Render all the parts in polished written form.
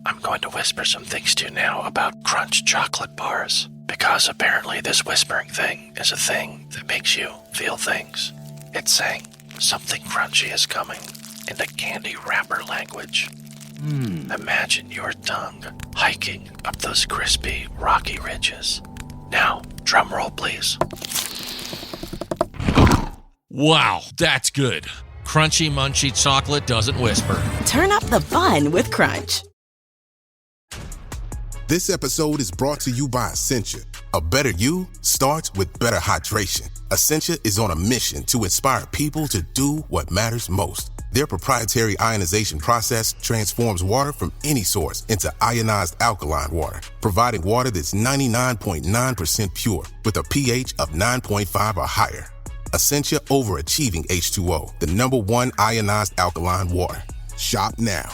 I'm going to whisper some things to you now about Crunch chocolate bars, because apparently this whispering thing is a thing that makes you feel things. It's saying something crunchy is coming in the candy wrapper language. Imagine your tongue hiking up those crispy, rocky ridges. Now, drum roll, please. Wow, that's good. Crunchy, munchy chocolate doesn't whisper. Turn up the fun with Crunch. This episode is brought to you by Essentia. A better you starts with better hydration. Essentia is on a mission to inspire people to do what matters most. Their proprietary ionization process transforms water from any source into ionized alkaline water, providing water that's 99.9% pure with a pH of 9.5 or higher. Essentia overachieving H2O, the #1 ionized alkaline water. Shop now.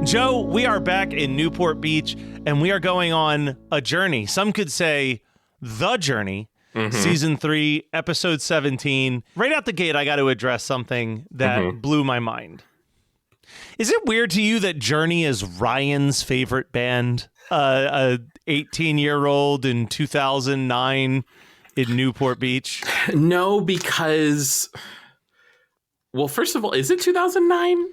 Joe, we are back in Newport Beach, and we are going on a journey. Some could say the journey. Season 3, episode 17. Right out the gate, I got to address something that blew my mind. Is it weird to you that Journey is Ryan's favorite band? A 18-year-old in 2009 in Newport Beach? No, because... Well, first of all, is it 2009?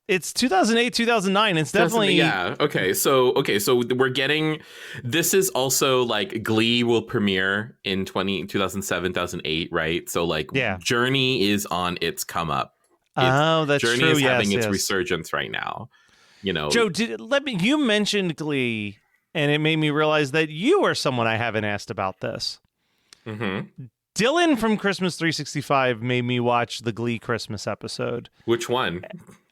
It's 2008, 2009. It's definitely... Yeah, okay. So we're getting... This is also, like, Glee will premiere in 2007, 2008, right? So, like, Journey is on its come-up. Oh, that's Journey true. Journey is having its resurgence right now. You know, Joe, you mentioned Glee, and it made me realize that you are someone I haven't asked about this. Dylan from Christmas 365 made me watch the Glee Christmas episode. Which one?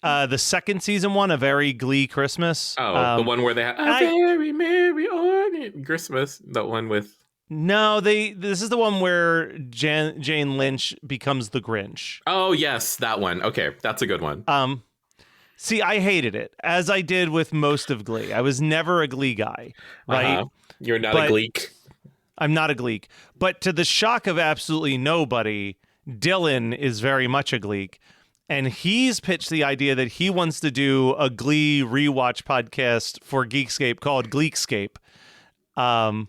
The second season one, A Very Glee Christmas. Oh, the one where they have A Very Merry Christmas. That one with... No, this is the one where Jane Lynch becomes the Grinch. Oh, yes, that one. Okay, that's a good one. See, I hated it, as I did with most of Glee. I was never a Glee guy, right? You're not a Gleek. I'm not a Gleek. But to the shock of absolutely nobody, Dylan is very much a Gleek. And he's pitched the idea that he wants to do a Glee rewatch podcast for Geekscape called Gleekscape. And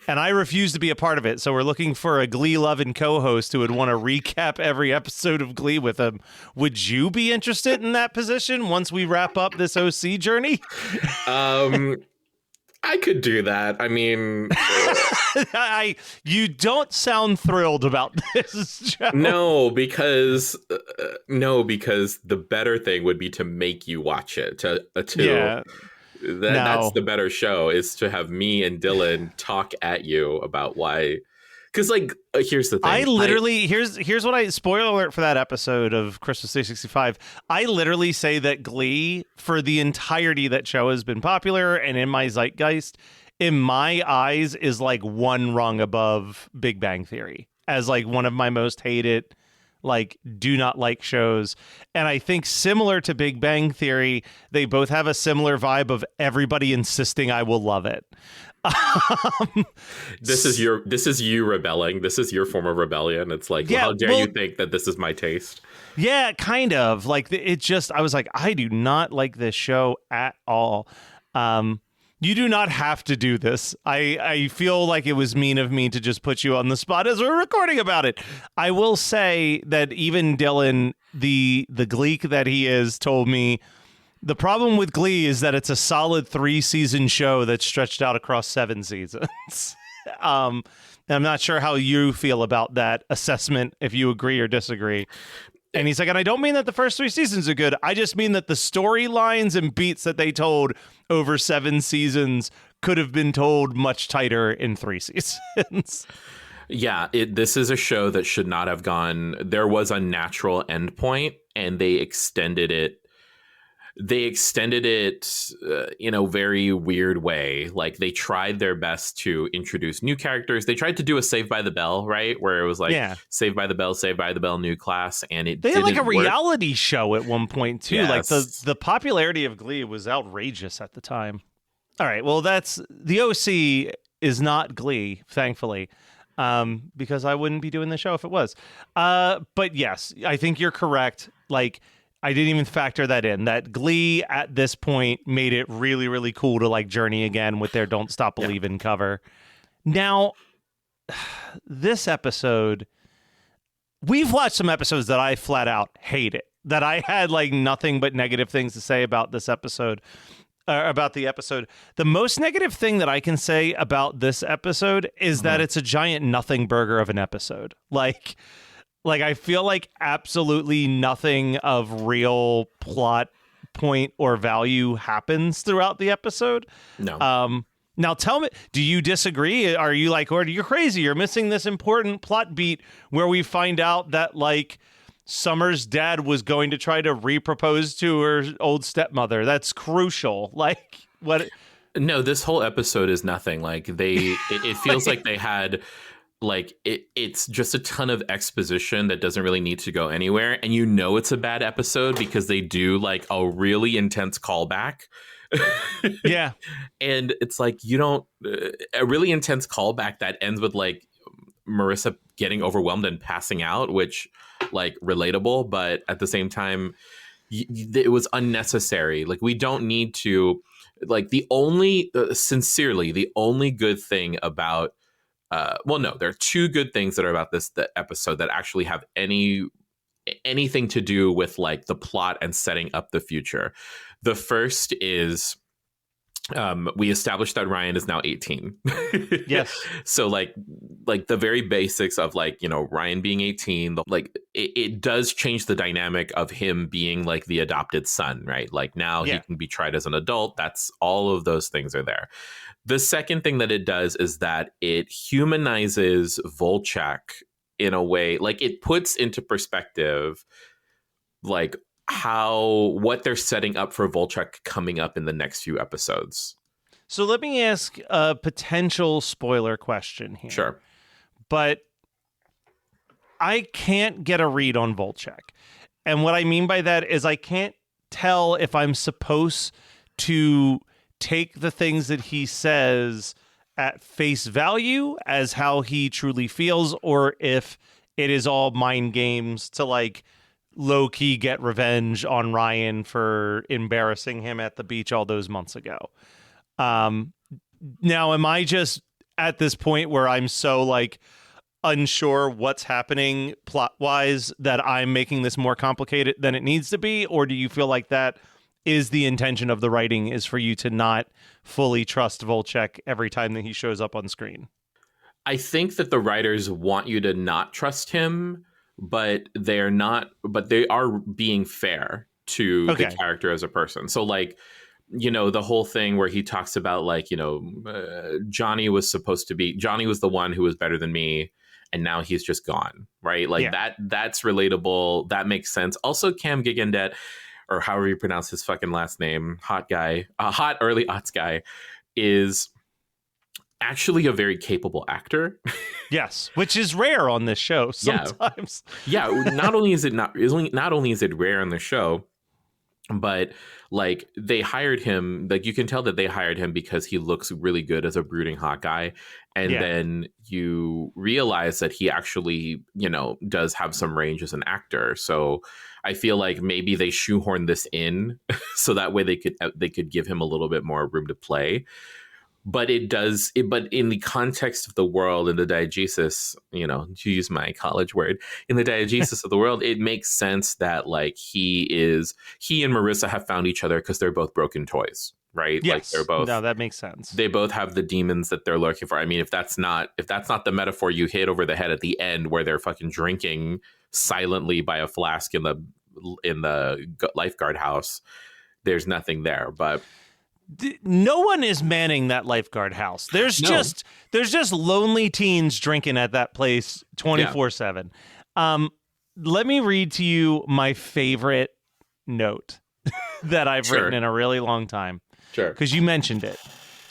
I refuse to be a part of it. So we're looking for a Glee-loving co-host who would want to recap every episode of Glee with him. Would you be interested in that position once we wrap up this OC journey? I could do that. I mean... You don't sound thrilled about this, Joe. No, because the better thing would be to make you watch it. That's the better show, is to have me and Dylan talk at you about why. Because, like, here's the thing. Here's what spoiler alert for that episode of Christmas 365. I literally say that Glee, for the entirety that show has been popular and in my zeitgeist, in my eyes, is like one rung above Big Bang Theory as like one of my most hated, like, do not like shows. And I think similar to Big Bang Theory, they both have a similar vibe of everybody insisting I will love it. This is you rebelling. This is your form of rebellion. It's like, how dare you think that this is my taste? Yeah, kind of. Like, I was like, I do not like this show at all. You do not have to do this. I feel like it was mean of me to just put you on the spot as we're recording about it. I will say that even Dylan, the Gleek that he is, told me the problem with Glee is that it's a solid 3-season show that's stretched out across 7 seasons. I'm not sure how you feel about that assessment, if you agree or disagree. And he's like, and I don't mean that the first 3 seasons are good. I just mean that the storylines and beats that they told over 7 seasons could have been told much tighter in 3 seasons. Yeah, this is a show that should not have gone. There was a natural endpoint, and they extended it. They extended it in a very weird way. Like, they tried their best to introduce new characters. They tried to do a Saved by the Bell, right? Where it was like Saved by the Bell, new class, and they had like a work. reality show at one point too. Yes. Like the popularity of Glee was outrageous at the time. All right, well, that's the OC is not Glee, thankfully. Because I wouldn't be doing the show if it was. But yes, I think you're correct. Like, I didn't even factor that in. That Glee at this point made it really, really cool to like journey again with their Don't Stop Believin' cover. Now, this episode, we've watched some episodes that I flat out hate it. That I had like nothing but negative things to say about this episode. About the episode. The most negative thing that I can say about this episode is that it's a giant nothing burger of an episode. Like I feel like absolutely nothing of real plot point or value happens throughout the episode. No. Now tell me, do you disagree? Are you like, or you're crazy? You're missing this important plot beat where we find out that like Summer's dad was going to try to repropose to her old stepmother. That's crucial. Like, what? No, this whole episode is nothing. Like, it feels like they had, like, it's just a ton of exposition that doesn't really need to go anywhere. And you know it's a bad episode because they do, like, a really intense callback. Yeah. And it's like, you don't, a really intense callback that ends with, like, Marissa getting overwhelmed and passing out, which, like, relatable, but at the same time it was unnecessary. Like, we don't need to, like, the only sincerely the only good thing about there are two good things that are about the episode that actually have anything to do with like the plot and setting up the future. The first is we established that Ryan is now 18. Yes. So like the very basics of like, you know, Ryan being 18, like it does change the dynamic of him being like the adopted son, right? Like now he can be tried as an adult. That's all of those things are there. The second thing that it does is that it humanizes Volchak in a way, like it puts into perspective, like what they're setting up for Volchak coming up in the next few episodes. So let me ask a potential spoiler question here. Sure. But I can't get a read on Volchak. And what I mean by that is I can't tell if I'm supposed to take the things that he says at face value as how he truly feels, or if it is all mind games to like low-key get revenge on Ryan for embarrassing him at the beach all those months ago. Now, am I just at this point where I'm so like unsure what's happening plot-wise that I'm making this more complicated than it needs to be? Or do you feel like that is the intention of the writing, is for you to not fully trust Volchak every time that he shows up on screen? I think that the writers want you to not trust him, but they are being fair to the character as a person. So like, you know, the whole thing where he talks about like, you know, Johnny was the one who was better than me, and now he's just gone, right? Like that's relatable. That makes sense. Also, Cam Gigandet, or however you pronounce his fucking last name, hot early aughts guy, is actually a very capable actor. Yes, which is rare on this show sometimes. Yeah, not only is it rare on the show, but like they hired him, like you can tell that they hired him because he looks really good as a brooding hot guy. And then you realize that he actually, you know, does have some range as an actor. So I feel like maybe they shoehorned this in so that way they could give him a little bit more room to play. But but in the context of the world, in the diegesis, you know, to use my college word, in the diegesis of the world, it makes sense that like he and Marissa have found each other because they're both broken toys, right? Yes. Like they're both. No, that makes sense. They both have the demons that they're looking for. I mean, if that's not the metaphor you hit over the head at the end, where they're fucking drinking silently by a flask in the lifeguard house, there's nothing there. But no one is manning that lifeguard house. There's just lonely teens drinking at that place 24/7. Let me read to you my favorite note that I've written in a really long time. Sure. Because you mentioned it.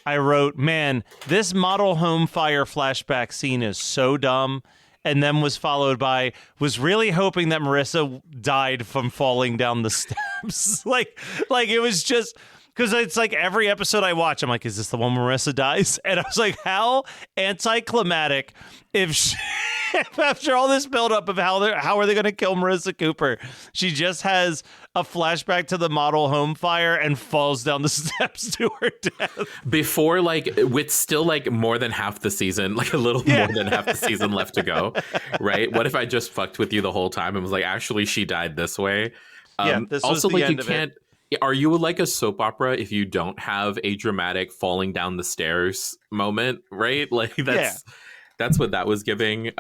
I wrote, man, this model home fire flashback scene is so dumb. And then was followed by, was really hoping that Marissa died from falling down the steps. like it was just, because it's like every episode I watch, I'm like, is this the one where Marissa dies? And I was like, how anticlimactic if after all this buildup of how are they going to kill Marissa Cooper, she just has a flashback to the model home fire and falls down the steps to her death. Before, like, with still like more than half the season, like a little more than half the season left to go, right? What if I just fucked with you the whole time and was like, actually, she died this way? This also, was the like, end you of can't. Are you like a soap opera if you don't have a dramatic falling down the stairs moment, right? Like that's what that was giving.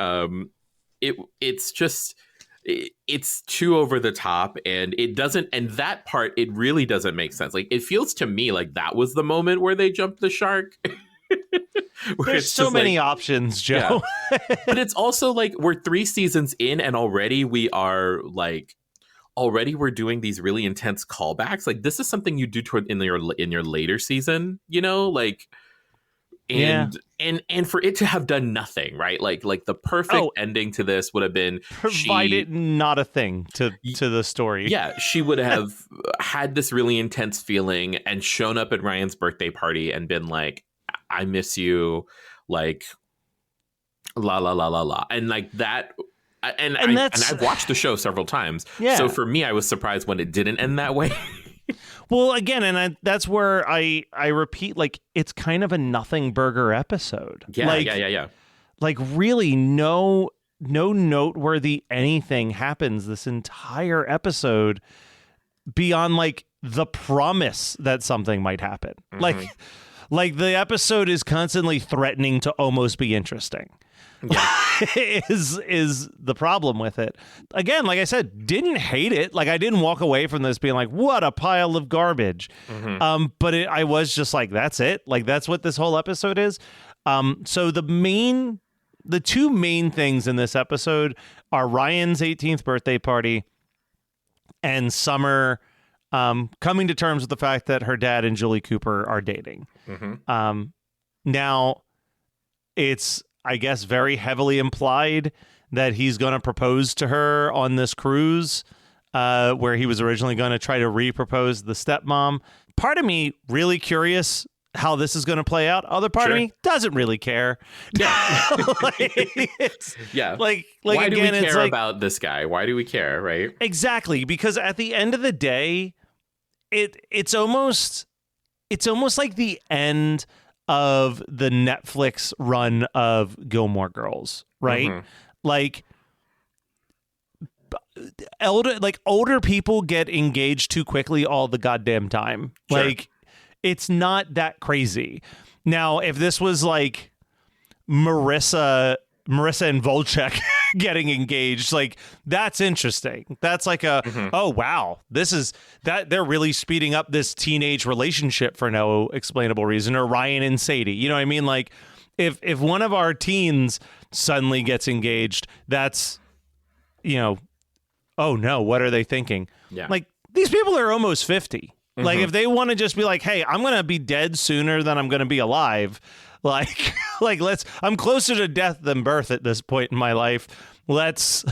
It's just it's too over the top, and it doesn't. And that part, it really doesn't make sense. Like, it feels to me like that was the moment where they jumped the shark. There's so many options, Joe. Yeah. But it's also like we're 3 seasons in, and already we're doing these really intense callbacks. Like, this is something you do in your later season, you know, like, and for it to have done nothing, right? Like the perfect ending to this would have been provided not a thing to the story. Yeah, she would have had this really intense feeling and shown up at Ryan's birthday party and been like, I miss you, like, la la la la la, and like that. And I've watched the show several times. Yeah. So for me, I was surprised when it didn't end that way. Well, again, that's where I repeat, like, it's kind of a nothing burger episode. Yeah, like, yeah. Like, really, no noteworthy anything happens this entire episode beyond, like, the promise that something might happen. Mm-hmm. Like the episode is constantly threatening to almost be interesting. Yeah. is the problem with it. Again, like I said, didn't hate it. Like, I didn't walk away from this being like, what a pile of garbage. Mm-hmm. But I was just like, that's it. Like, that's what this whole episode is. So the 2 main things in this episode are Ryan's 18th birthday party and Summer coming to terms with the fact that her dad and Julie Cooper are dating. Mm-hmm. Now, it's, I guess, very heavily implied that he's going to propose to her on this cruise, where he was originally going to try to re-propose the stepmom. Part of me really curious how this is going to play out. Other part of me doesn't really care. Yeah. Like why again, do we care about this guy? Why do we care, right? Exactly, because at the end of the day, it's almost like the end of the Netflix run of Gilmore Girls, right? Mm-hmm. Like, older people get engaged too quickly all the goddamn time. Sure. Like, it's not that crazy. Now, if this was like Marissa and Volchek getting engaged, like, that's interesting. That's like oh wow, this is that they're really speeding up this teenage relationship for no explainable reason. Or Ryan and Sadie, you know what I mean? Like, if one of our teens suddenly gets engaged, that's, you know, oh no, what are they thinking? Yeah. Like, these people are almost 50. Mm-hmm. Like, if they want to just be like, hey, I'm gonna be dead sooner than I'm gonna be alive. Like I'm closer to death than birth at this point in my life. Let's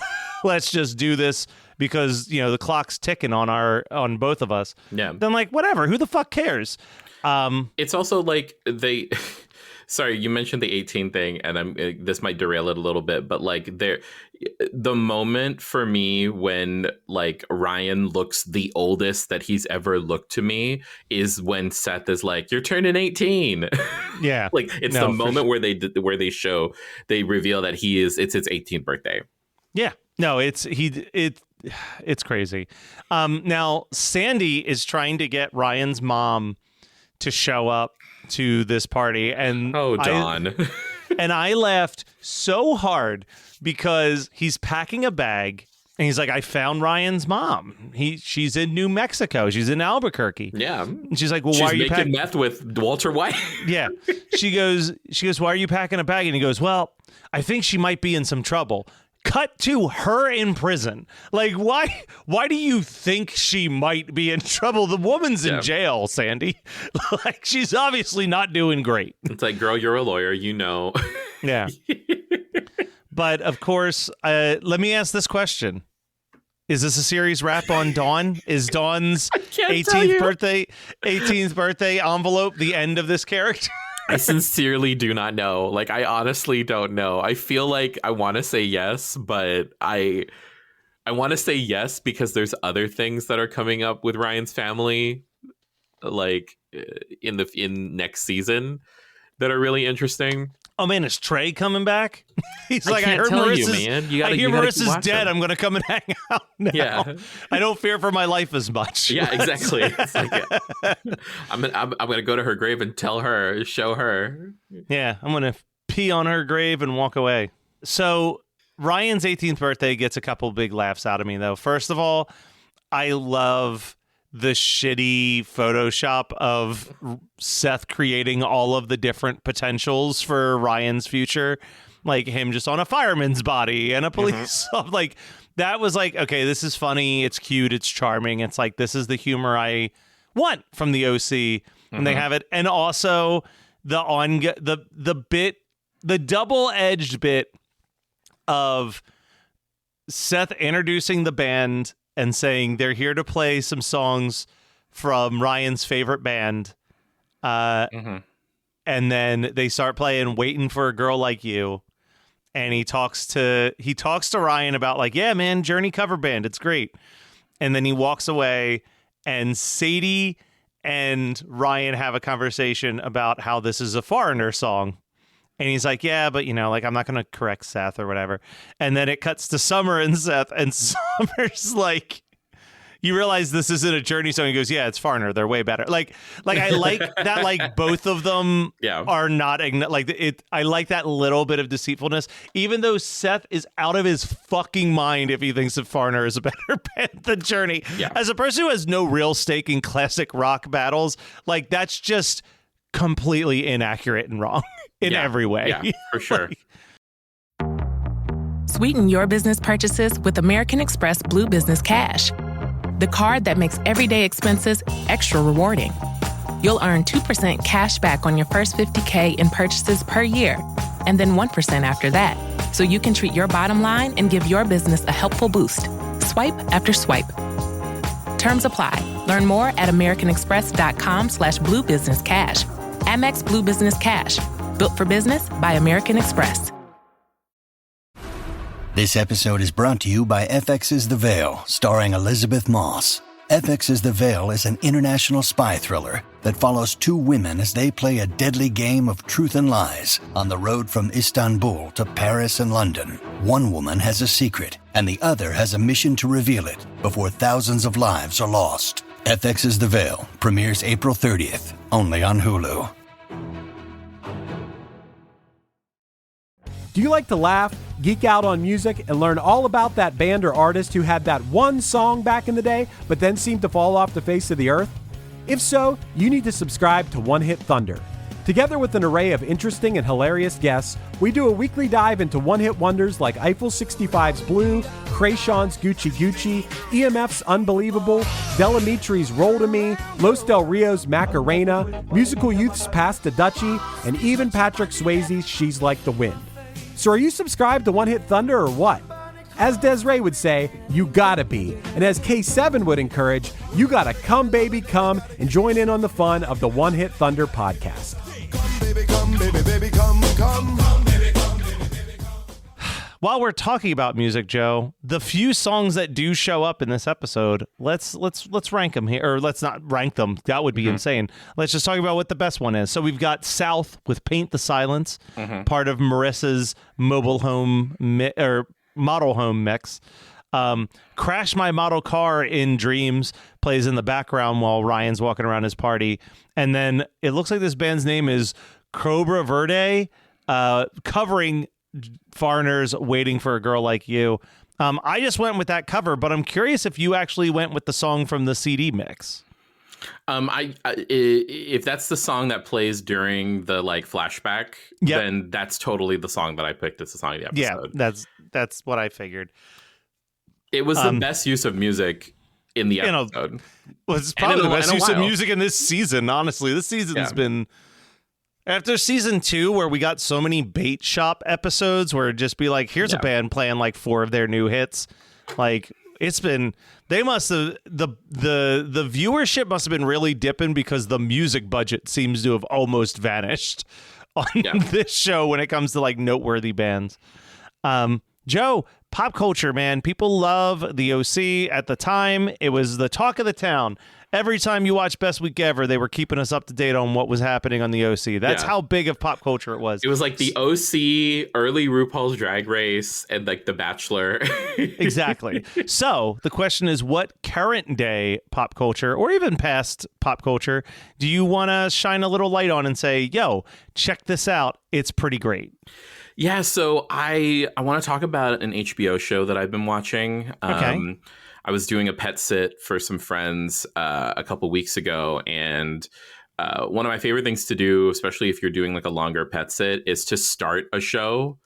just do this because, you know, the clock's ticking on both of us. Yeah. Then, like, whatever, who the fuck cares? It's also like sorry, you mentioned the 18 thing, and this might derail it a little bit, but like the moment for me when like Ryan looks the oldest that he's ever looked to me is when Seth is like, "You're turning 18." Yeah, like it's the moment where they reveal that it's his 18th birthday. Yeah, no, it's crazy. Now Sandy is trying to get Ryan's mom to show up to this party, and Dawn. And I laughed so hard because he's packing a bag And he's like, I found Ryan's mom. She's in New Mexico. She's in Albuquerque. Yeah. And she's like, well, she's why are you making meth with Walter White? Yeah. She goes, why are you packing a bag? And he goes, well, I think she might be in some trouble. Cut to her in prison. Like, why do you think she might be in trouble? The woman's in jail, Sandy. Like, she's obviously not doing great. It's like, girl, you're a lawyer, you know. Yeah. But of course, let me ask this question. Is this a series wrap on Dawn? Is Dawn's 18th birthday envelope the end of this character? I sincerely do not know. Like, I honestly don't know. I feel like I want to say yes, but I want to say yes because there's other things that are coming up with Ryan's family, like in next season, that are really interesting. Oh man, is Trey coming back? He's like, I heard Marissa's, I hear Marissa's dead. I'm going to come and hang out now. Yeah. I don't fear for my life as much. Yeah, exactly. It's like, I'm going to go to her grave and show her. Yeah, I'm going to pee on her grave and walk away. So Ryan's 18th birthday gets a couple big laughs out of me, though. First of all, I love the shitty Photoshop of Seth creating all of the different potentials for Ryan's future, like him just on a fireman's body and a police. Like, that was like, okay, this is funny, it's cute, it's charming. It's like, this is the humor I want from the OC, and they have it. And also the double-edged bit of Seth introducing the band and saying they're here to play some songs from Ryan's favorite band. And then they start playing Waiting for a Girl Like You. And he talks to Ryan about like, yeah, man, Journey cover band. It's great. And then he walks away, and Sadie and Ryan have a conversation about how this is a Foreigner song. And he's like, yeah, but, like, I'm not going to correct Seth or whatever. And then it cuts to Summer and Seth, and Summer's like, you realize this isn't a Journey song. He goes, yeah, it's Foreigner. They're way better. Like I like that, like, both of them are not, like, it. I like that little bit of deceitfulness, even though Seth is out of his fucking mind if he thinks that Foreigner is a better band than Journey. Yeah. As a person who has no real stake in classic rock battles, like, that's just completely inaccurate and wrong. In every way. Yeah, for sure. Sweeten your business purchases with American Express Blue Business Cash, the card that makes everyday expenses extra rewarding. You'll earn 2% cash back on your first $50K in purchases per year, and then 1% after that, so you can treat your bottom line and give your business a helpful boost. Swipe after swipe. Terms apply. Learn more at americanexpress.com/Blue Business Cash. Amex Blue Business Cash. Built for business by American Express. This episode is brought to you by FX's The Veil, starring Elizabeth Moss. FX's The Veil is an international spy thriller that follows two women as they play a deadly game of truth and lies on the road from Istanbul to Paris and London. One woman has a secret, and the other has a mission to reveal it before thousands of lives are lost. FX's The Veil premieres April 30th, only on Hulu. Do you like to laugh, geek out on music, and learn all about that band or artist who had that one song back in the day, but then seemed to fall off the face of the earth? If so, you need to subscribe to One Hit Thunder. Together with an array of interesting and hilarious guests, we do a weekly dive into one-hit wonders like Eiffel 65's Blue, Krayshawn's Gucci Gucci, EMF's Unbelievable, Delamitri's Roll to Me, Los Del Rio's Macarena, Musical Youth's Pass the Dutchie, and even Patrick Swayze's She's Like the Wind. So are you subscribed to One Hit Thunder or what? As Desiree would say, you gotta be. And as K7 would encourage, you gotta come, baby, come and join in on the fun of the One Hit Thunder podcast. Come, baby, come, baby, baby, come, come. Come, baby, come, baby, baby, come. While we're talking about music, Joe, the few songs that do show up in this episode, let's rank them here, or let's not rank them. That would be insane. Let's just talk about what the best one is. So we've got South with Paint the Silence, part of Marissa's model home mix. Crash My Model Car in Dreams plays in the background while Ryan's walking around his party. And then it looks like this band's name is Cobra Verde, covering Foreigner's Waiting for a Girl Like You. I just went with that cover, but I'm curious if you actually went with the song from the CD mix. If that's the song that plays during the like flashback, then that's totally the song that I picked as the song of the episode. Yeah, that's what I figured. It was the best use of music in the episode. Well, it's probably the best use of music in this season. Honestly, this season's been. After season 2, where we got so many bait shop episodes where it'd just be like, here's a band playing like 4 of their new hits. Like, it's been, they must have, the viewership must have been really dipping because the music budget seems to have almost vanished on this show when it comes to like noteworthy bands. Joe, pop culture, man. People love the OC. At the time, it was the talk of the town. Every time you watch Best Week Ever, they were keeping us up to date on what was happening on the OC. That's how big of pop culture it was. It was like the OC, early RuPaul's Drag Race, and like The Bachelor. Exactly. So the question is, what current day pop culture, or even past pop culture, do you want to shine a little light on and say, yo, check this out. It's pretty great. Yeah, so I want to talk about an HBO show that I've been watching. Okay. I was doing a pet sit for some friends a couple weeks ago, and one of my favorite things to do, especially if you're doing like a longer pet sit, is to start a show.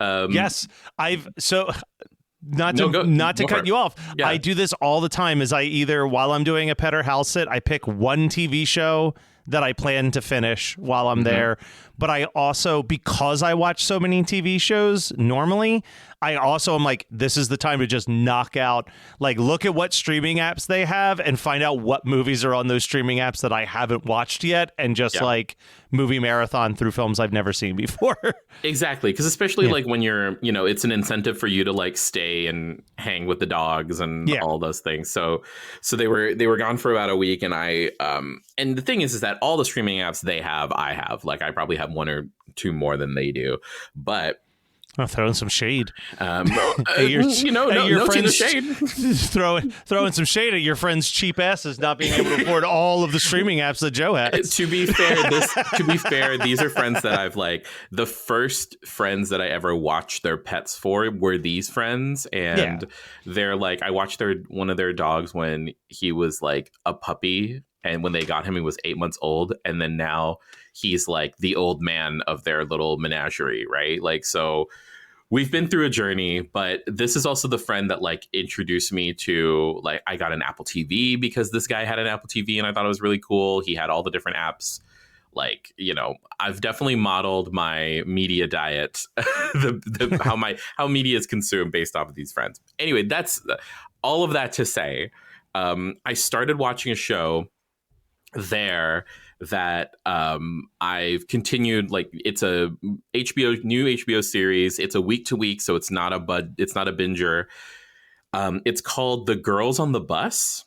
Yes, not to cut you off. Yeah. I do this all the time. Is I either, while I'm doing a pet or house sit, I pick one TV show that I plan to finish while I'm there. But I also, because I watch so many TV shows normally, I also am like, this is the time to just knock out, like, look at what streaming apps they have and find out what movies are on those streaming apps that I haven't watched yet, and just like movie marathon through films I've never seen before. Exactly. Because especially like when you're, it's an incentive for you to like stay and hang with the dogs and all those things. So they were gone for about a week, and and the thing is that all the streaming apps they have, I have. Like, I probably have 1 or 2 more than they do, but I'll throw in some shade. No to the shade. throwing some shade at your friend's cheap asses not being able to afford all of the streaming apps that Joe has. To be fair, these are friends that I've like. The first friends that I ever watched their pets for were these friends, and they're like, I watched one of their dogs when he was like a puppy. And when they got him, he was 8 months old. And then now he's like the old man of their little menagerie, right? Like, so we've been through a journey, but this is also the friend that like introduced me to, like, I got an Apple TV because this guy had an Apple TV and I thought it was really cool. He had all the different apps. Like, I've definitely modeled my media diet, how media is consumed based off of these friends. Anyway, that's all of that to say, I started watching a show there that I've continued. Like, it's a new HBO series. It's a week to week, so it's not a binger. It's called The Girls on the Bus.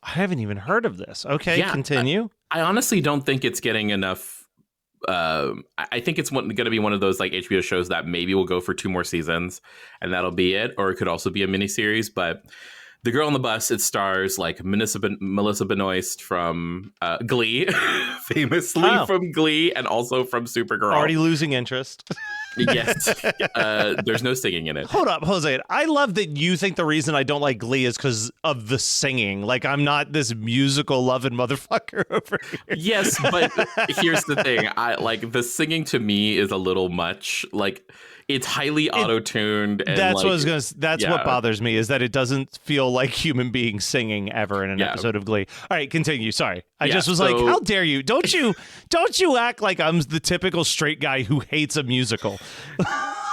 I haven't even heard of this. Okay, continue. I honestly don't think it's getting enough. I think it's going to be one of those like HBO shows that maybe will go for 2 more seasons and that'll be it, or it could also be a miniseries. But The Girl on the Bus, it stars like Melissa Benoist from Glee, famously from Glee, and also from Supergirl. Already losing interest. Yes. There's no singing in it. Hold up, Jose. I love that you think the reason I don't like Glee is because of the singing. Like, I'm not this musical loving motherfucker over here. Yes, but here's the thing. The singing to me is a little much. Like, it's highly auto-tuned. And that's what I was gonna. That's what bothers me, is that it doesn't feel like human beings singing ever in an episode of Glee. All right, continue. Sorry, I just was like, how dare you? Don't you act like I'm the typical straight guy who hates a musical.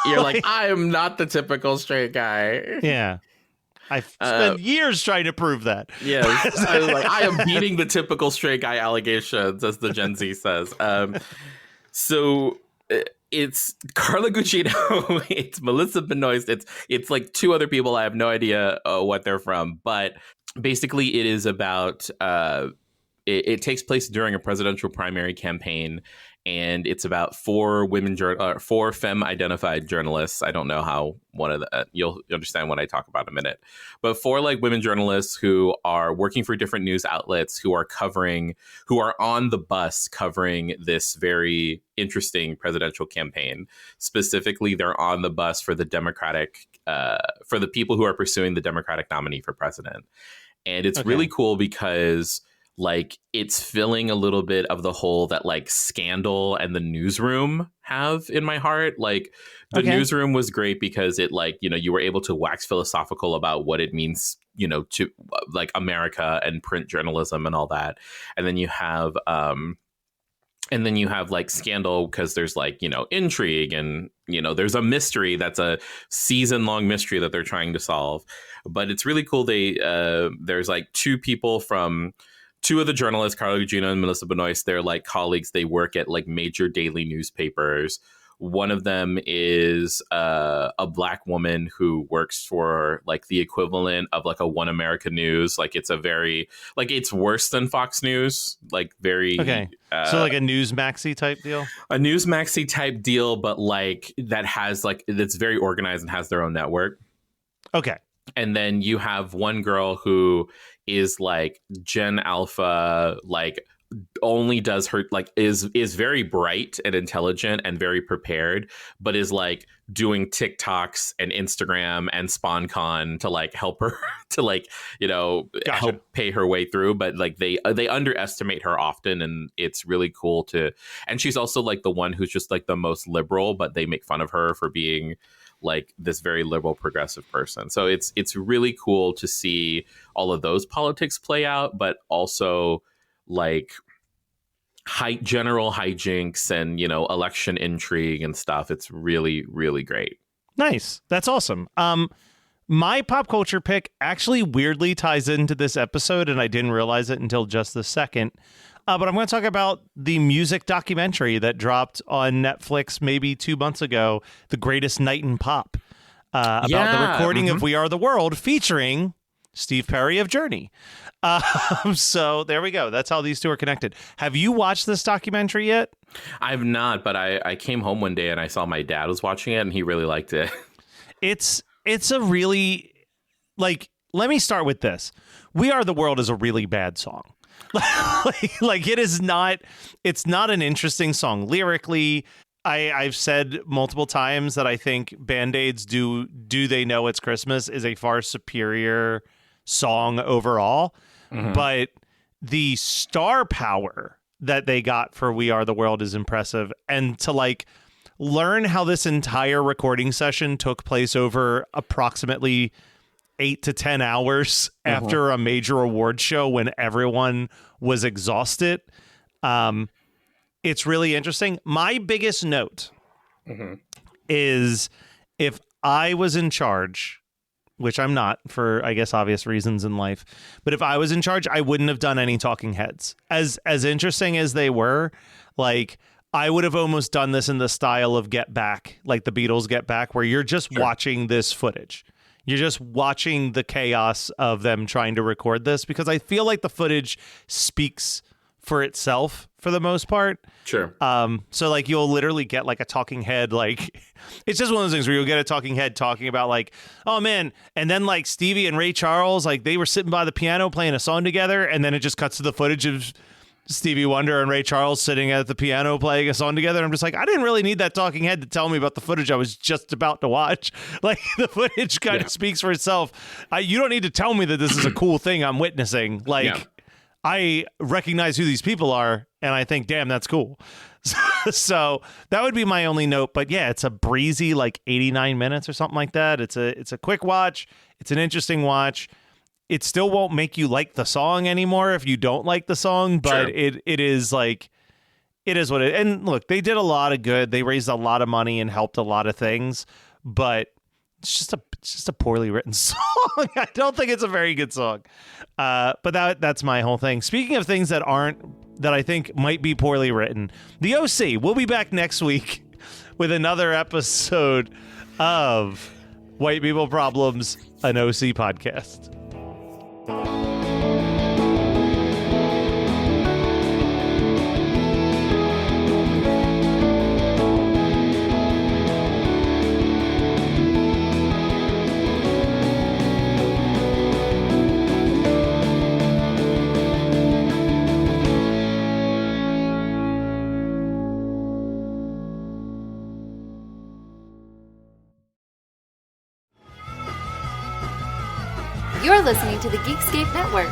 You're like, I am not the typical straight guy. Yeah. I've spent years trying to prove that. Yes. I am beating the typical straight guy allegations, as the Gen Z says. So it's Carla Gugino, it's Melissa Benoist, it's like 2 other people. I have no idea what they're from, but basically it is about it takes place during a presidential primary campaign, and it's about four femme-identified journalists. I don't know how one of the you'll understand when I talk about in a minute, but four like women journalists who are working for different news outlets who are on the bus covering this very interesting presidential campaign. Specifically, they're on the bus for the for the people who are pursuing the Democratic nominee for president, and it's really cool because like it's filling a little bit of the hole that like Scandal and the Newsroom have in my heart. Like the Newsroom was great because it like, you know, you were able to wax philosophical about what it means, you know, to like America and print journalism and all that. And then you have like Scandal because there's like, you know, intrigue and, you know, there's a mystery that's a season-long mystery that they're trying to solve. But it's really cool. There's like two of the journalists, Carla Gugino and Melissa Benoist, they're like colleagues. They work at like major daily newspapers. One of them is a Black woman who works for like the equivalent of like a One America News. Like it's a very like it's worse than Fox News. Like very so like a Newsmaxy type deal. A Newsmaxy type deal, but like that has like that's very organized and has their own network. Okay. And then you have one girl who is like Gen Alpha, like only does her like is very bright and intelligent and very prepared, but is like doing TikToks and Instagram and SpawnCon to like help her to like, you know, help pay her way through. But like they underestimate her often, and it's really cool and she's also like the one who's just like the most liberal, but they make fun of her for being like this very liberal progressive person. So it's really cool to see all of those politics play out, but also like general hijinks and, you know, election intrigue and stuff. It's really, really great. Nice. That's awesome. My pop culture pick actually weirdly ties into this episode, and I didn't realize it until just the second. But I'm going to talk about the music documentary that dropped on Netflix maybe 2 months ago, The Greatest Night in Pop, about the recording of We Are the World featuring Steve Perry of Journey. So there we go. That's how these two are connected. Have you watched this documentary yet? I've not, but I came home one day and I saw my dad was watching it and he really liked it. It's a really, like, let me start with this. We Are the World is a really bad song. like it is not, it's not an interesting song lyrically. I've said multiple times that I think Band-Aids Do They Know It's Christmas is a far superior song overall. Mm-hmm. But the star power that they got for We Are the World is impressive. And to like learn how this entire recording session took place over approximately 8 to 10 hours after a major award show when everyone was exhausted. It's really interesting. My biggest note is if I was in charge, which I'm not for, I guess, obvious reasons in life, but if I was in charge, I wouldn't have done any talking heads. As interesting as they were, like, I would have almost done this in the style of Get Back, like the Beatles Get Back, where you're just watching this footage. You're just watching the chaos of them trying to record this, because I feel like the footage speaks for itself for the most part. Sure. So like you'll literally get like a talking head, like it's just one of those things where you'll get a talking head talking about like, oh man, and then like Stevie and Ray Charles, like they were sitting by the piano playing a song together, and then it just cuts to the footage of Stevie Wonder and Ray Charles sitting at the piano playing a song together. I'm just like, I didn't really need that talking head to tell me about the footage I was just about to watch. Like the footage kind of speaks for itself. You don't need to tell me that this is a cool thing I'm witnessing. Like I recognize who these people are, and I think, damn, that's cool. So that would be my only note. But yeah, it's a breezy like 89 minutes or something like that. It's a quick watch. It's an interesting watch. It still won't make you like the song anymore if you don't like the song, but it is like, it is what it is. And look, they did a lot of good. They raised a lot of money and helped a lot of things, but it's just a poorly written song. I don't think it's a very good song. But that's my whole thing. Speaking of things that I think might be poorly written, The OC. We'll be back next week with another episode of White People Problems, an OC podcast. You're listening to the Geekscape Network.